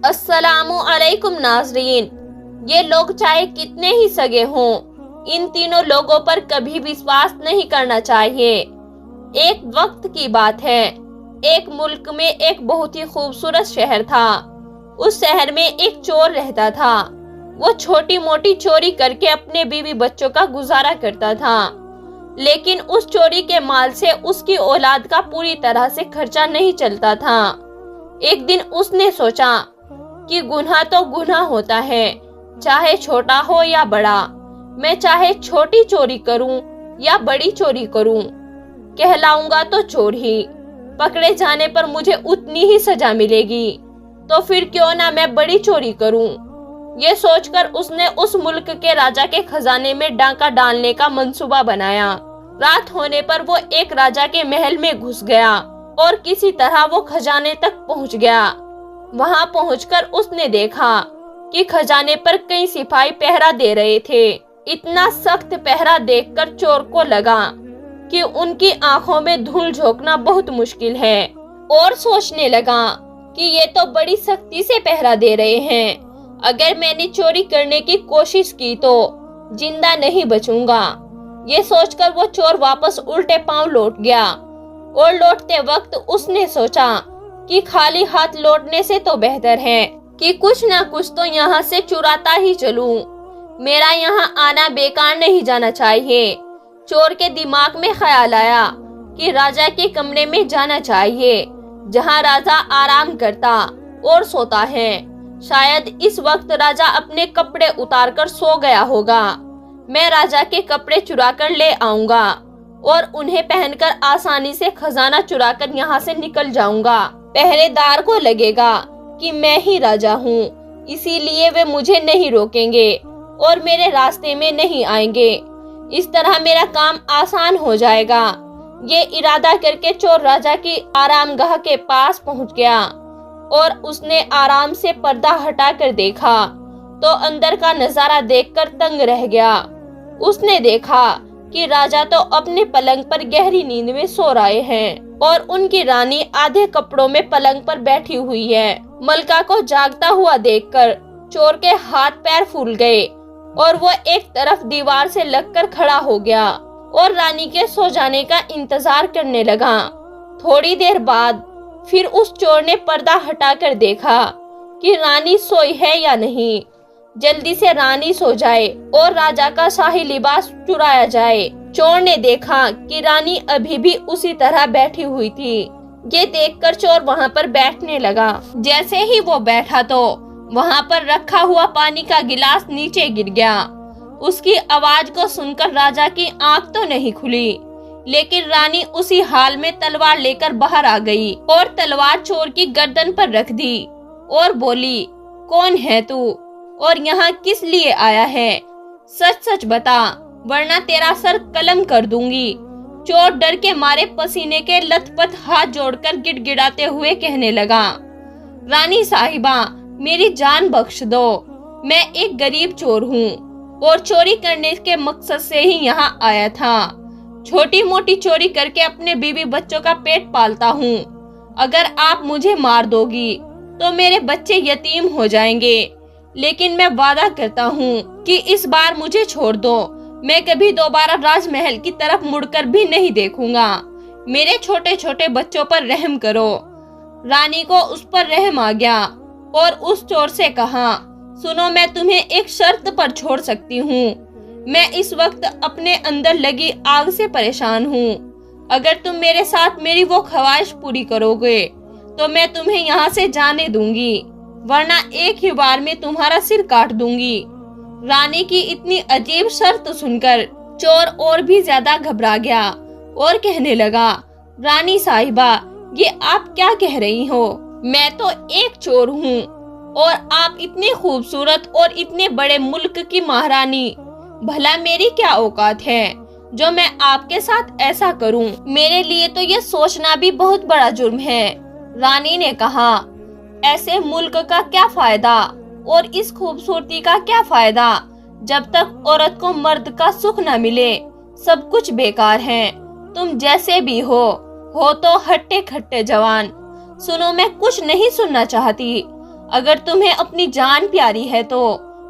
अस्सलामु अलैकुम नाजरीन। ये लोग चाहे कितने ही सगे हों, इन तीनों लोगों पर कभी विश्वास नहीं करना चाहिए। एक वक्त की बात है, एक मुल्क में एक बहुत ही खूबसूरत शहर था। उस शहर में एक चोर रहता था। वो छोटी मोटी चोरी करके अपने बीवी बच्चों का गुजारा करता था, लेकिन उस चोरी के माल से उसकी औलाद का पूरी तरह से खर्चा नहीं चलता था। एक दिन उसने सोचा कि गुनाह तो गुनाह होता है, चाहे छोटा हो या बड़ा। मैं चाहे छोटी चोरी करूं या बड़ी चोरी करूं, कहलाऊंगा तो चोर ही। पकड़े जाने पर मुझे उतनी ही सजा मिलेगी, तो फिर क्यों ना मैं बड़ी चोरी करूं। ये सोचकर उसने उस मुल्क के राजा के खजाने में डाका डालने का मंसूबा बनाया। रात होने पर वो एक राजा के महल में घुस गया और किसी तरह वो खजाने तक पहुंच गया। वहां पहुंचकर उसने देखा कि खजाने पर कई सिपाही पहरा दे रहे थे। इतना सख्त पहरा देखकर चोर को लगा कि उनकी आंखों में धूल झोंकना बहुत मुश्किल है, और सोचने लगा कि ये तो बड़ी सख्ती से पहरा दे रहे हैं। अगर मैंने चोरी करने की कोशिश की तो जिंदा नहीं बचूंगा। ये सोचकर वो चोर वापस उल्टे पांव लौट गया, और लौटते वक्त उसने सोचा कि खाली हाथ लौटने से तो बेहतर है कि कुछ ना कुछ तो यहाँ से चुराता ही चलूं। मेरा यहाँ आना बेकार नहीं जाना चाहिए। चोर के दिमाग में ख्याल आया कि राजा के कमरे में जाना चाहिए, जहाँ राजा आराम करता और सोता है। शायद इस वक्त राजा अपने कपड़े उतारकर सो गया होगा। मैं राजा के कपड़े चुराकर ले आऊंगा और उन्हें पहनकर आसानी से खजाना चुराकर यहाँ से निकल जाऊंगा। पहरेदार को लगेगा कि मैं ही राजा हूँ, इसीलिए वे मुझे नहीं रोकेंगे और मेरे रास्ते में नहीं आएंगे। इस तरह मेरा काम आसान हो जाएगा। ये इरादा करके चोर राजा की आरामगाह के पास पहुँच गया और उसने आराम से पर्दा हटाकर देखा तो अंदर का नजारा देखकर तंग रह गया। उसने देखा कि राजा तो अपने पलंग पर गहरी नींद में सो रहे हैं और उनकी रानी आधे कपड़ों में पलंग पर बैठी हुई है। मलका को जागता हुआ देखकर चोर के हाथ पैर फूल गए और वो एक तरफ दीवार से लगकर खड़ा हो गया और रानी के सो जाने का इंतजार करने लगा। थोड़ी देर बाद फिर उस चोर ने पर्दा हटाकर देखा कि रानी सोई है या नहीं। जल्दी से रानी सो जाए और राजा का शाही लिबास चुराया जाए। चोर ने देखा कि रानी अभी भी उसी तरह बैठी हुई थी। ये देखकर चोर वहां पर बैठने लगा। जैसे ही वो बैठा तो वहां पर रखा हुआ पानी का गिलास नीचे गिर गया। उसकी आवाज को सुनकर राजा की आंख तो नहीं खुली, लेकिन रानी उसी हाल में तलवार लेकर बाहर आ गई और तलवार चोर की गर्दन पर रख दी और बोली, कौन है तू और यहाँ किस लिए आया है? सच सच बता, वरना तेरा सर कलम कर दूंगी। चोर डर के मारे पसीने के लथपथ हाथ जोड़कर गिड़गिड़ाते हुए कहने लगा, रानी साहिबा, मेरी जान बख्श दो। मैं एक गरीब चोर हूँ और चोरी करने के मकसद से ही यहाँ आया था। छोटी मोटी चोरी करके अपने बीवी बच्चों का पेट पालता हूँ। अगर आप मुझे मार दोगी तो मेरे बच्चे यतीम हो जाएंगे, लेकिन मैं वादा करता हूँ कि इस बार मुझे छोड़ दो। मैं कभी दोबारा राजमहल की तरफ मुड़कर भी नहीं देखूंगा। मेरे छोटे छोटे बच्चों पर रहम करो। रानी को उस पर रहम आ गया और उस चोर से कहा, सुनो, मैं तुम्हें एक शर्त पर छोड़ सकती हूँ। मैं इस वक्त अपने अंदर लगी आग से परेशान हूँ। अगर तुम मेरे साथ मेरी वो ख्वाहिश पूरी करोगे तो मैं तुम्हें यहाँ से जाने दूंगी, वरना एक ही बार में तुम्हारा सिर काट दूंगी। रानी की इतनी अजीब शर्त सुनकर चोर और भी ज्यादा घबरा गया और कहने लगा, रानी साहिबा, ये आप क्या कह रही हो? मैं तो एक चोर हूँ और आप इतने खूबसूरत और इतने बड़े मुल्क की महारानी। भला मेरी क्या औकात है जो मैं आपके साथ ऐसा करूं? मेरे लिए तो ये सोचना भी बहुत बड़ा जुर्म है। रानी ने कहा, ऐसे मुल्क का क्या फायदा और इस खूबसूरती का क्या फायदा? जब तक औरत को मर्द का सुख न मिले सब कुछ बेकार है। तुम जैसे भी हो तो हट्टे खट्टे जवान। सुनो, मैं कुछ नहीं सुनना चाहती। अगर तुम्हें अपनी जान प्यारी है तो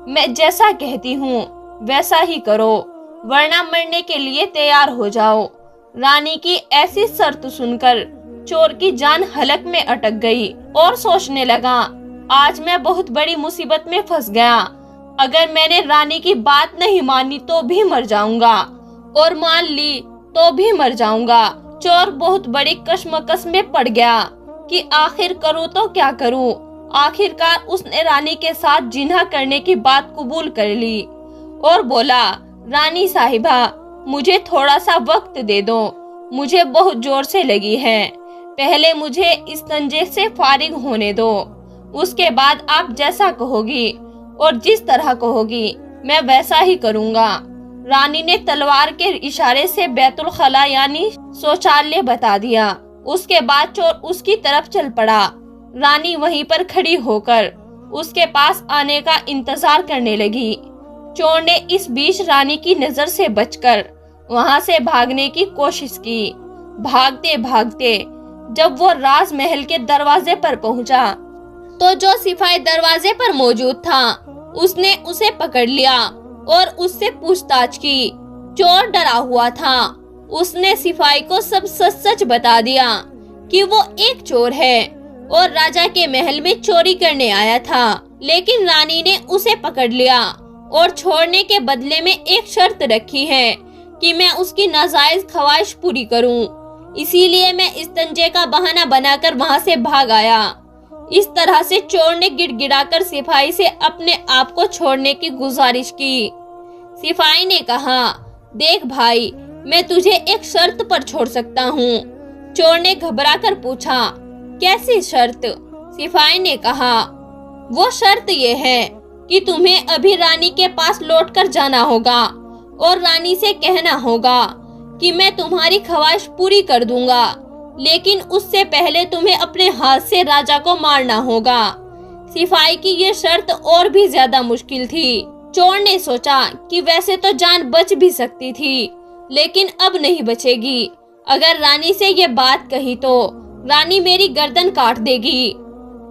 मैं जैसा कहती हूँ वैसा ही करो, वरना मरने के लिए तैयार हो जाओ। रानी की ऐसी शर्त सुनकर चोर की जान हलक में अटक गई और सोचने लगा, आज मैं बहुत बड़ी मुसीबत में फंस गया। अगर मैंने रानी की बात नहीं मानी तो भी मर जाऊंगा, और मान ली तो भी मर जाऊंगा। चोर बहुत बड़ी कश्मकश में पड़ गया कि आखिर करूं तो क्या करूं। आखिरकार उसने रानी के साथ जिन्हा करने की बात कबूल कर ली और बोला, रानी साहिबा, मुझे थोड़ा सा वक्त दे दो, मुझे बहुत जोर से लगी है। पहले मुझे इस तंजे से फारिग होने दो, उसके बाद आप जैसा कहोगी और जिस तरह कहोगी मैं वैसा ही करूँगा। रानी ने तलवार के इशारे से बैतुल खला यानी शौचालय बता दिया। उसके बाद चोर उसकी तरफ चल पड़ा। रानी वहीं पर खड़ी होकर उसके पास आने का इंतजार करने लगी। चोर ने इस बीच रानी की नजर से बचकर वहां से भागने की कोशिश की। भागते भागते जब वो राजमहल के दरवाजे पर पहुंचा तो जो सिपाही दरवाजे पर मौजूद था उसने उसे पकड़ लिया और उससे पूछताछ की। चोर डरा हुआ था। उसने सिपाही को सब सच सच बता दिया कि वो एक चोर है और राजा के महल में चोरी करने आया था, लेकिन रानी ने उसे पकड़ लिया और छोड़ने के बदले में एक शर्त रखी है कि मैं उसकी नाजायज ख्वाहिश पूरी करूं। इसीलिए मैं इस तंजे का बहाना बनाकर वहां से भाग आया। इस तरह से चोर ने गिड़गिड़ाकर सिपाही से अपने आप को छोड़ने की गुजारिश की। सिपाही ने कहा, देख भाई, मैं तुझे एक शर्त पर छोड़ सकता हूँ। चोर ने घबराकर पूछा, कैसी शर्त? सिपाही ने कहा, वो शर्त ये है कि तुम्हें अभी रानी के पास लौटकर जाना होगा और रानी से कहना होगा कि मैं तुम्हारी ख्वाहिश पूरी कर दूंगा, लेकिन उससे पहले तुम्हें अपने हाथ से राजा को मारना होगा। सिपाही की ये शर्त और भी ज्यादा मुश्किल थी। चोर ने सोचा कि वैसे तो जान बच भी सकती थी, लेकिन अब नहीं बचेगी। अगर रानी से ये बात कही तो रानी मेरी गर्दन काट देगी।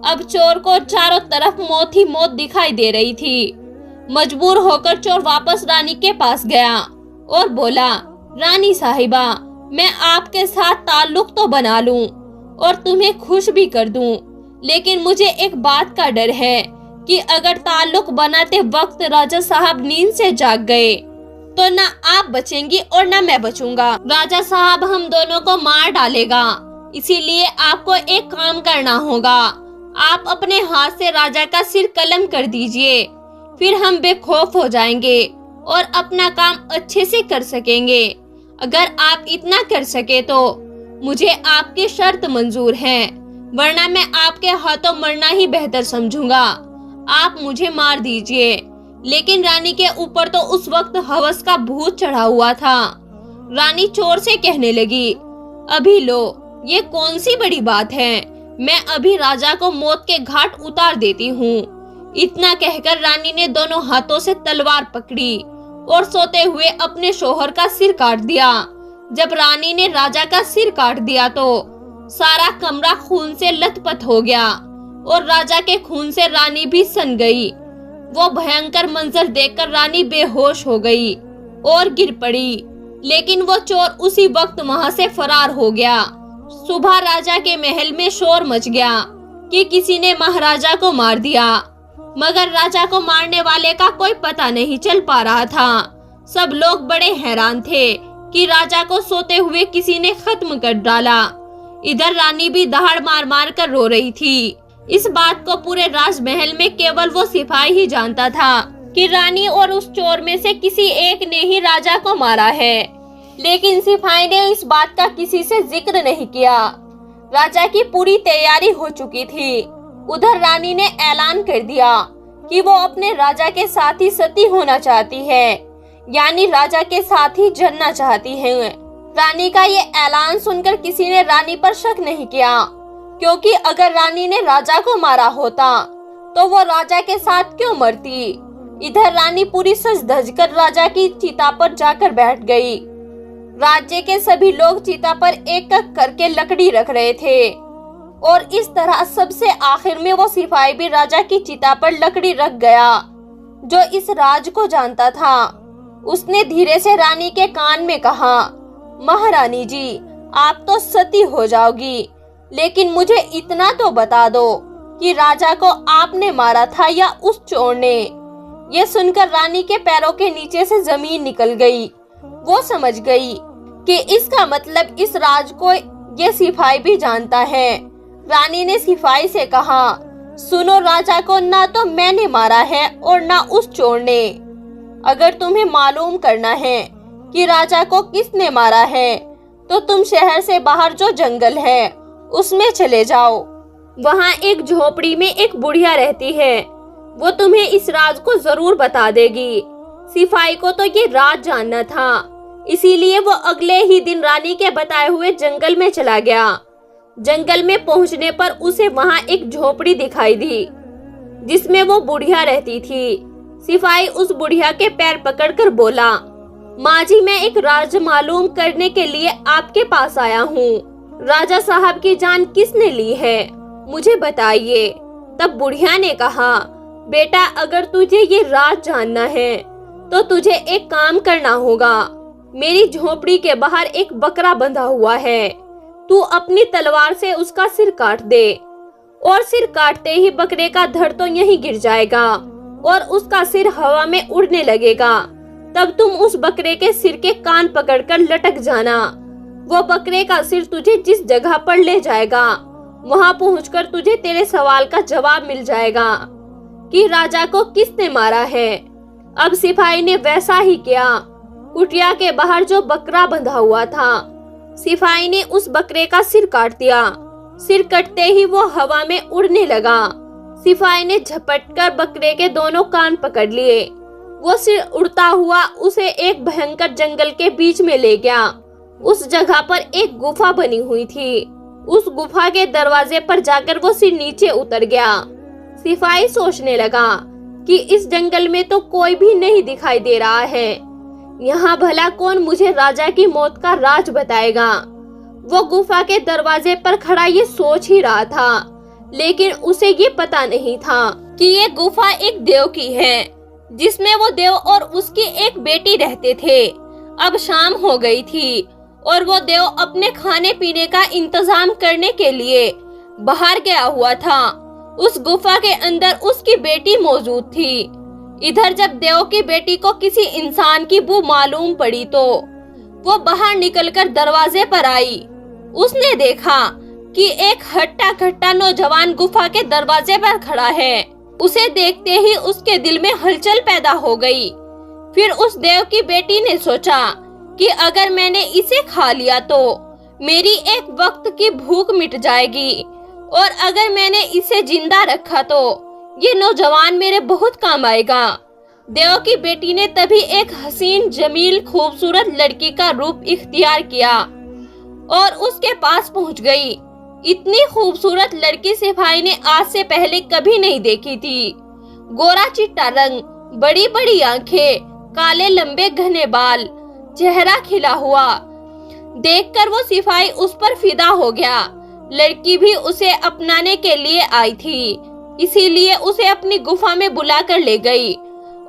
अब चोर को चारों तरफ मौत ही मौत दिखाई दे रही थी। मजबूर होकर चोर वापस रानी के पास गया और बोला, रानी साहिबा, मैं आपके साथ ताल्लुक तो बना लूं और तुम्हें खुश भी कर दूं, लेकिन मुझे एक बात का डर है कि अगर ताल्लुक बनाते वक्त राजा साहब नींद से जाग गए तो ना आप बचेंगी और ना मैं बचूंगा। राजा साहब हम दोनों को मार डालेगा। इसीलिए आपको एक काम करना होगा, आप अपने हाथ से राजा का सिर कलम कर दीजिए, फिर हम बेखौफ हो जाएंगे और अपना काम अच्छे से कर सकेंगे। अगर आप इतना कर सके तो मुझे आपकी शर्त मंजूर है, वरना मैं आपके हाथों मरना ही बेहतर समझूंगा। आप मुझे मार दीजिए। लेकिन रानी के ऊपर तो उस वक्त हवस का भूत चढ़ा हुआ था। रानी चोर से कहने लगी, अभी लो, ये कौन सी बड़ी बात है, मैं अभी राजा को मौत के घाट उतार देती हूँ। इतना कहकर रानी ने दोनों हाथों से तलवार पकड़ी और सोते हुए अपने शोहर का सिर काट दिया। जब रानी ने राजा का सिर काट दिया तो सारा कमरा खून से लथपथ हो गया और राजा के खून से रानी भी सन गई। वो भयंकर मंजर देखकर रानी बेहोश हो गई और गिर पड़ी, लेकिन वो चोर उसी वक्त वहां से फरार हो गया। सुबह राजा के महल में शोर मच गया कि किसी ने महाराजा को मार दिया, मगर राजा को मारने वाले का कोई पता नहीं चल पा रहा था। सब लोग बड़े हैरान थे कि राजा को सोते हुए किसी ने खत्म कर डाला। इधर रानी भी दहाड़ मार मार कर रो रही थी। इस बात को पूरे राजमहल में केवल वो सिपाही ही जानता था कि रानी और उस चोर में से किसी एक ने ही राजा को मारा है, लेकिन सिपाही ने इस बात का किसी से जिक्र नहीं किया। राजा की पूरी तैयारी हो चुकी थी। उधर रानी ने ऐलान कर दिया कि वो अपने राजा के साथ ही सती होना चाहती है, यानी राजा के साथ ही जलना चाहती है। रानी का ये ऐलान सुनकर किसी ने रानी पर शक नहीं किया, क्योंकि अगर रानी ने राजा को मारा होता तो वो राजा के साथ क्यों मरती। इधर रानी पूरी सज धज कर राजा की चिता पर जाकर बैठ गई। राज्य के सभी लोग चिता पर एक एक करके लकड़ी रख रहे थे। और इस तरह सबसे आखिर में वो सिपाही भी राजा की चिता पर लकड़ी रख गया जो इस राज को जानता था। उसने धीरे से रानी के कान में कहा, महारानी जी, आप तो सती हो जाओगी, लेकिन मुझे इतना तो बता दो कि राजा को आपने मारा था या उस चोर ने। ये सुनकर रानी के पैरों के नीचे से जमीन निकल गई। वो समझ गई कि इसका मतलब इस राज को ये सिपाही भी जानता है। रानी ने सिपाही से कहा, सुनो, राजा को ना तो मैंने मारा है और ना उस चोर ने। अगर तुम्हें मालूम करना है कि राजा को किसने मारा है तो तुम शहर से बाहर जो जंगल है उसमें चले जाओ। वहाँ एक झोपड़ी में एक बुढ़िया रहती है, वो तुम्हें इस राज को जरूर बता देगी। सिपाही को तो ये राज जानना था, इसीलिए वो अगले ही दिन रानी के बताए हुए जंगल में चला गया। जंगल में पहुंचने पर उसे वहाँ एक झोपड़ी दिखाई दी जिसमें वो बुढ़िया रहती थी। सिपाही उस बुढ़िया के पैर पकड़कर बोला, माँ जी, मैं एक राज मालूम करने के लिए आपके पास आया हूँ। राजा साहब की जान किसने ली है, मुझे बताइए। तब बुढ़िया ने कहा, बेटा, अगर तुझे ये राज जानना है तो तुझे एक काम करना होगा। मेरी झोपड़ी के बाहर एक बकरा बंधा हुआ है, तू अपनी तलवार से उसका सिर काट दे और सिर काटते ही बकरे का धड़ तो यहीं गिर जाएगा और उसका सिर हवा में उड़ने लगेगा। तब तुम उस बकरे के सिर के कान पकड़कर लटक जाना। वो बकरे का सिर तुझे जिस जगह पर ले जाएगा वहां पहुंचकर तुझे तेरे सवाल का जवाब मिल जाएगा कि राजा को किसने मारा है। अब सिपाही ने वैसा ही किया। कुटिया के बाहर जो बकरा बंधा हुआ था, सिपाही ने उस बकरे का सिर काट दिया। सिर कटते ही वो हवा में उड़ने लगा। सिपाही ने झपटकर बकरे के दोनों कान पकड़ लिए। वो सिर उड़ता हुआ उसे एक भयंकर जंगल के बीच में ले गया। उस जगह पर एक गुफा बनी हुई थी। उस गुफा के दरवाजे पर जाकर वो सिर नीचे उतर गया। सिपाही सोचने लगा कि इस जंगल में तो कोई भी नहीं दिखाई दे रहा है, यहाँ भला कौन मुझे राजा की मौत का राज बताएगा। वो गुफा के दरवाजे पर खड़ा ये सोच ही रहा था, लेकिन उसे ये पता नहीं था कि ये गुफा एक देव की है जिसमें वो देव और उसकी एक बेटी रहते थे। अब शाम हो गई थी और वो देव अपने खाने पीने का इंतजाम करने के लिए बाहर गया हुआ था। उस गुफा के अंदर उसकी बेटी मौजूद थी। इधर जब देव की बेटी को किसी इंसान की बू मालूम पड़ी तो वो बाहर निकलकर दरवाजे पर आई। उसने देखा कि एक हट्टा कट्टा नौजवान गुफा के दरवाजे पर खड़ा है। उसे देखते ही उसके दिल में हलचल पैदा हो गई। फिर उस देव की बेटी ने सोचा कि अगर मैंने इसे खा लिया तो मेरी एक वक्त की भूख मिट जाएगी, और अगर मैंने इसे जिंदा रखा तो ये नौजवान मेरे बहुत काम आएगा। देव की बेटी ने तभी एक हसीन, जमील, खूबसूरत लड़की का रूप इख्तियार किया और उसके पास पहुंच गई। इतनी खूबसूरत लड़की सिपाही ने आज से पहले कभी नहीं देखी थी। गोरा चिट्टा रंग, बड़ी बड़ी आंखें, काले लंबे घने बाल, चेहरा खिला हुआ। देखकर वो सिपाही उस पर फिदा हो गया। लड़की भी उसे अपनाने के लिए आई थी, इसीलिए उसे अपनी गुफा में बुलाकर ले गई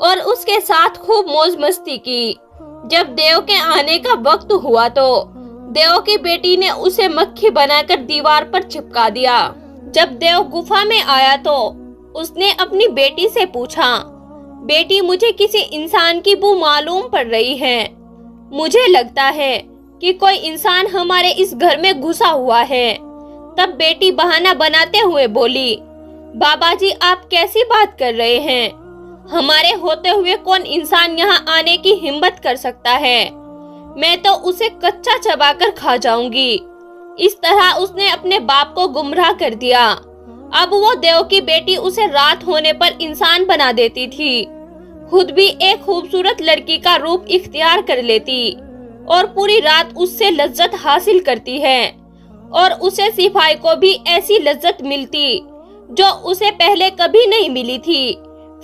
और उसके साथ खूब मौज मस्ती की। जब देव के आने का वक्त हुआ तो देव की बेटी ने उसे मक्खी बनाकर दीवार पर चिपका दिया। जब देव गुफा में आया तो उसने अपनी बेटी से पूछा, बेटी, मुझे किसी इंसान की बू मालूम पड़ रही है। मुझे लगता है कि कोई इंसान हमारे इस घर में घुसा हुआ है। तब बेटी बहाना बनाते हुए बोली, बाबा जी, आप कैसी बात कर रहे हैं? हमारे होते हुए कौन इंसान यहाँ आने की हिम्मत कर सकता है? मैं तो उसे कच्चा चबाकर खा जाऊंगी। इस तरह उसने अपने बाप को गुमराह कर दिया। अब वो देव की बेटी उसे रात होने पर इंसान बना देती थी, खुद भी एक खूबसूरत लड़की का रूप इख्तियार कर लेती और पूरी रात उससे लज्जत हासिल करती है, और उसे सिपाही को भी ऐसी लज्जत मिलती जो उसे पहले कभी नहीं मिली थी।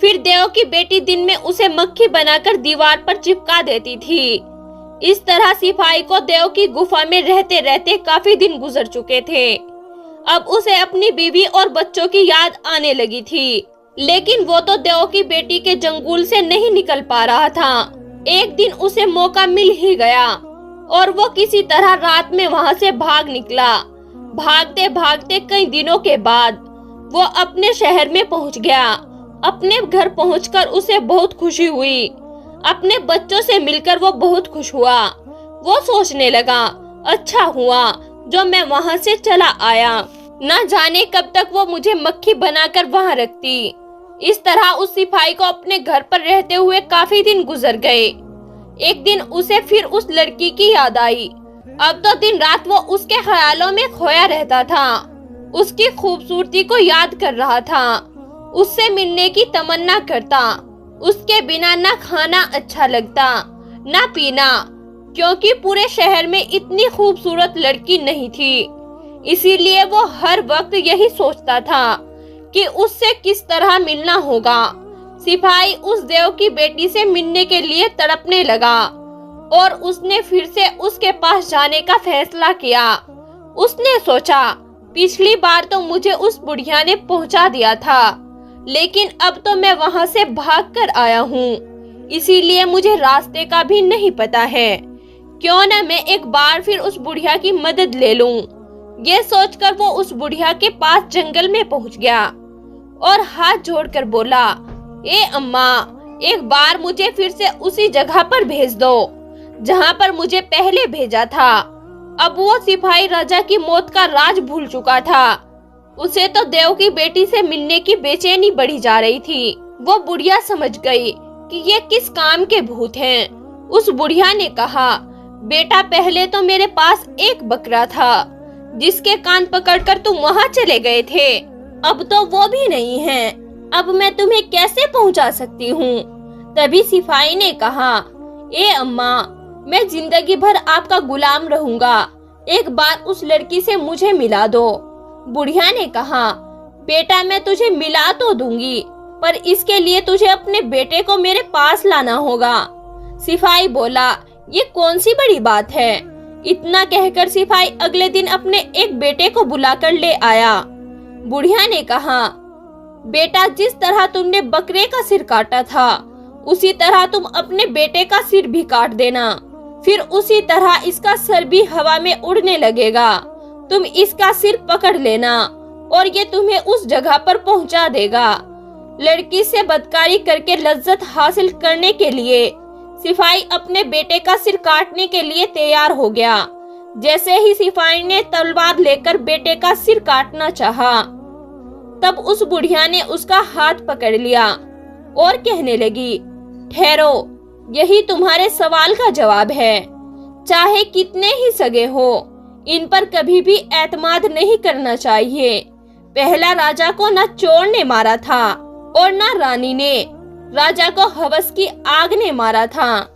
फिर देव की बेटी दिन में उसे मक्खी बनाकर दीवार पर चिपका देती थी। इस तरह सिपाही को देव की गुफा में रहते रहते काफी दिन गुजर चुके थे। अब उसे अपनी बीवी और बच्चों की याद आने लगी थी, लेकिन वो तो देव की बेटी के जंगल से नहीं निकल पा रहा था। एक दिन उसे मौका मिल ही गया और वो किसी तरह रात में वहां से भाग निकला। भागते भागते कई दिनों के बाद वो अपने शहर में पहुंच गया। अपने घर पहुंचकर उसे बहुत खुशी हुई। अपने बच्चों से मिलकर वो बहुत खुश हुआ। वो सोचने लगा, अच्छा हुआ जो मैं वहां से चला आया, न जाने कब तक वो मुझे मक्खी बनाकर वहां रखती। इस तरह उस सिपाही को अपने घर पर रहते हुए काफी दिन गुजर गए। एक दिन उसे फिर उस लड़की की याद आई। अब तो दिन रात वो उसके ख्यालों में खोया रहता था। उसकी खूबसूरती को याद कर रहा था, उससे मिलने की तमन्ना करता। उसके बिना ना खाना अच्छा लगता ना पीना, क्योंकि पूरे शहर में इतनी खूबसूरत लड़की नहीं थी। इसीलिए वो हर वक्त यही सोचता था कि उससे किस तरह मिलना होगा। सिपाही उस देव की बेटी से मिलने के लिए तड़पने लगा और उसने फिर से उसके पास जाने का फैसला किया। उसने सोचा, पिछली बार तो मुझे उस बुढ़िया ने पहुंचा दिया था, लेकिन अब तो मैं वहां से भागकर आया हूँ, इसीलिए मुझे रास्ते का भी नहीं पता है। क्यों न मैं एक बार फिर उस बुढ़िया की मदद ले लूं। ये सोचकर वो उस बुढ़िया के पास जंगल में पहुंच गया और हाथ जोड़कर बोला, ए अम्मा, एक बार मुझे फिर से उसी जगह पर भेज दो जहां पर मुझे पहले भेजा था। अब वो सिपाही राजा की मौत का राज भूल चुका था। उसे तो देव की बेटी से मिलने की बेचैनी बढ़ी जा रही थी। वो बुढ़िया समझ गई कि ये किस काम के भूत हैं। उस बुढ़िया ने कहा, बेटा, पहले तो मेरे पास एक बकरा था जिसके कान पकड़कर तुम वहां चले गए थे। अब तो वो भी नहीं है। अब मैं तुम्हें कैसे पहुंचा सकती हूँ? तभी सिपाही ने कहा, ए अम्मा, मैं जिंदगी भर आपका गुलाम रहूंगा। एक बार उस लड़की से मुझे मिला दो। बुढ़िया ने कहा, बेटा, मैं तुझे मिला तो दूंगी, पर इसके लिए तुझे अपने बेटे को मेरे पास लाना होगा। सिपाही बोला, ये कौन सी बड़ी बात है? इतना कहकर सिपाही अगले दिन अपने एक बेटे को बुलाकर ले आया। बुढ़िया ने कहा, बेटा, जिस तरह तुमने बकरे का सिर काटा था, उसी तरह तुम अपने बेटे का सिर भी काट देना। फिर उसी तरह इसका सर भी हवा में उड़ने लगेगा। तुम इसका सिर पकड़ लेना और ये तुम्हें उस जगह पर पहुंचा देगा। लड़की से बदकारी करके लज्जत हासिल करने के लिए सिपाही अपने बेटे का सिर काटने के लिए तैयार हो गया। जैसे ही सिपाही ने तलवार लेकर बेटे का सिर काटना चाहा, तब उस बुढ़िया ने उसका हाथ पकड़ लिया और कहने लगी, ठहरो, यही तुम्हारे सवाल का जवाब है। चाहे कितने ही सगे हो, इन पर कभी भी एतमाद नहीं करना चाहिए। पहला राजा को न चोर ने मारा था और न रानी ने। राजा को हवस की आग ने मारा था।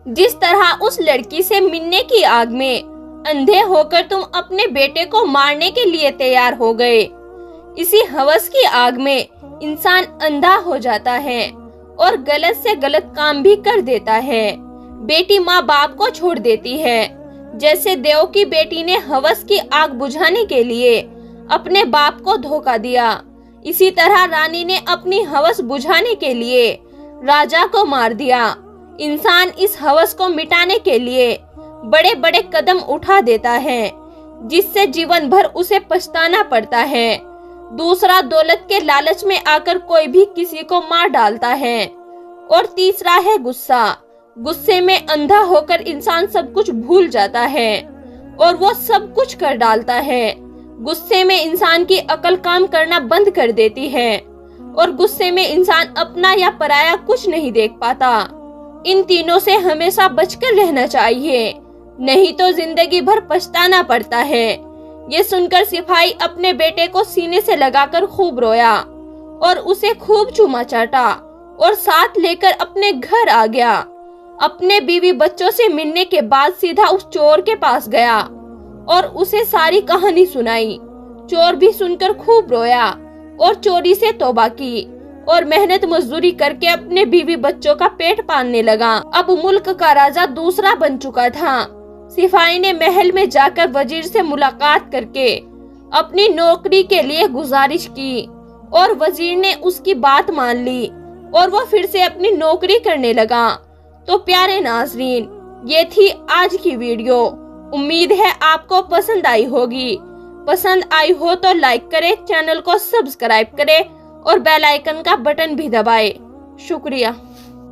जिस तरह उस लड़की से मिलने की आग में अंधे होकर तुम अपने बेटे को मारने के लिए तैयार हो गए, इसी हवस की आग में इंसान अंधा हो जाता है और गलत से गलत काम भी कर देता है। बेटी माँ बाप को छोड़ देती है। जैसे देव की बेटी ने हवस की आग बुझाने के लिए अपने बाप को धोखा दिया, इसी तरह रानी ने अपनी हवस बुझाने के लिए राजा को मार दिया। इंसान इस हवस को मिटाने के लिए बड़े बड़े कदम उठा देता है, जिससे जीवन भर उसे पछताना पड़ता है। दूसरा, दौलत के लालच में आकर कोई भी किसी को मार डालता है। और तीसरा है गुस्सा। गुस्से में अंधा होकर इंसान सब कुछ भूल जाता है और वो सब कुछ कर डालता है। गुस्से में इंसान की अकल काम करना बंद कर देती है और गुस्से में इंसान अपना या पराया कुछ नहीं देख पाता। इन तीनों से हमेशा बचकर रहना चाहिए, नहीं तो जिंदगी भर पछताना पड़ता है। ये सुनकर सिपाही अपने बेटे को सीने से लगाकर खूब रोया और उसे खूब चूमा चाटा और साथ लेकर अपने घर आ गया। अपने बीवी बच्चों से मिलने के बाद सीधा उस चोर के पास गया और उसे सारी कहानी सुनाई। चोर भी सुनकर खूब रोया और चोरी से तौबा की और मेहनत मजदूरी करके अपने बीवी बच्चों का पेट पालने लगा। अब मुल्क का राजा दूसरा बन चुका था। सिपाही ने महल में जाकर वजीर से मुलाकात करके अपनी नौकरी के लिए गुजारिश की और वजीर ने उसकी बात मान ली और वो फिर से अपनी नौकरी करने लगा। तो प्यारे नाजरीन, ये थी आज की वीडियो। उम्मीद है आपको पसंद आई होगी। पसंद आई हो तो लाइक करें, चैनल को सब्सक्राइब करें और बेल आइकन का बटन भी दबाएं। शुक्रिया।